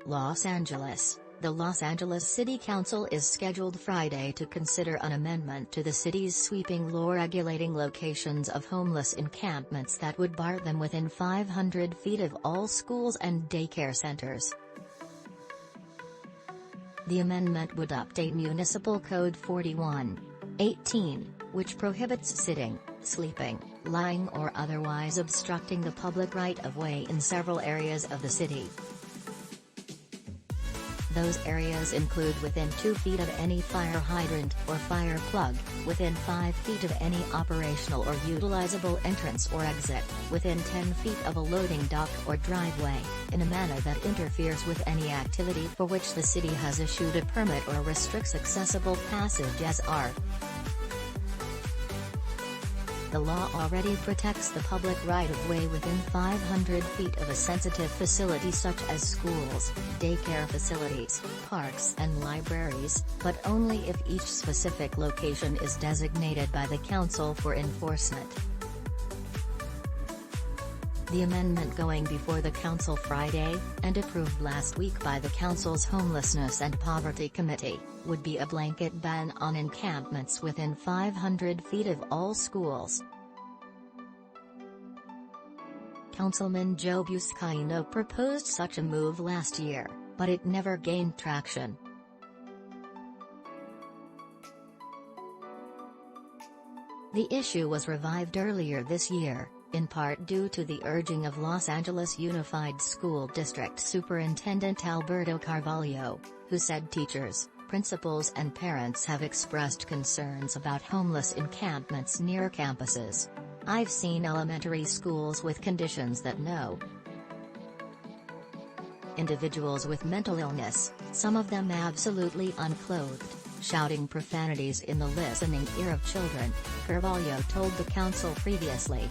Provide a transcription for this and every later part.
Los Angeles. The Los Angeles City Council is scheduled Friday to consider an amendment to the city's sweeping law regulating locations of homeless encampments that would bar them within 500 feet of all schools and daycare centers. The amendment would update Municipal Code 41:18, which prohibits sitting, sleeping, lying or otherwise obstructing the public right-of-way in several areas of the city. Those areas include within 2 feet of any fire hydrant or fire plug, within 5 feet of any operational or utilizable entrance or exit, within 10 feet of a loading dock or driveway, in a manner that interferes with any activity for which the city has issued a permit or restricts accessible passage as are. The law already protects the public right-of-way within 500 feet of a sensitive facility such as schools, daycare facilities, parks and libraries, but only if each specific location is designated by the council for enforcement. The amendment going before the council Friday, and approved last week by the council's Homelessness and Poverty Committee, would be a blanket ban on encampments within 500 feet of all schools. Councilman Joe Buscaino proposed such a move last year, but it never gained traction. The issue was revived earlier this year, in part due to the urging of Los Angeles Unified School District Superintendent Alberto Carvalho, who said teachers, principals and parents have expressed concerns about homeless encampments near campuses. I've seen elementary schools with conditions that no individuals with mental illness, some of them absolutely unclothed, shouting profanities in the listening ear of children, Carvalho told the council previously.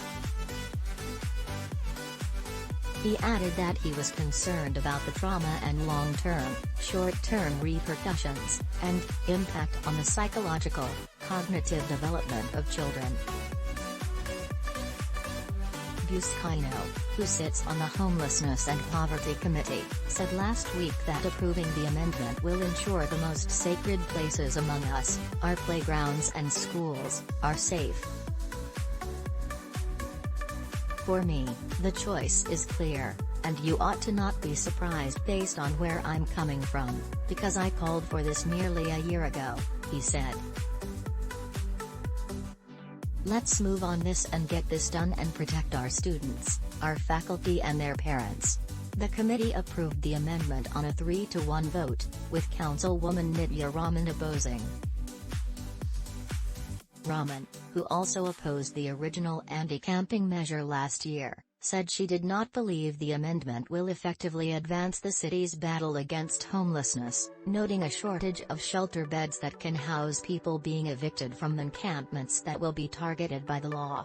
He added that he was concerned about the trauma and long-term, short-term repercussions, and impact on the psychological, cognitive development of children. Buscaino, who sits on the Homelessness and Poverty Committee, said last week that approving the amendment will ensure the most sacred places among us, our playgrounds and schools, are safe. For me, the choice is clear, and you ought to not be surprised based on where I'm coming from, because I called for this nearly a year ago, he said. Let's move on this and get this done and protect our students, our faculty and their parents. The committee approved the amendment on a 3-to-1 vote, with Councilwoman Nithya Raman opposing. Raman, who also opposed the original anti-camping measure last year, said she did not believe the amendment will effectively advance the city's battle against homelessness, noting a shortage of shelter beds that can house people being evicted from encampments that will be targeted by the law.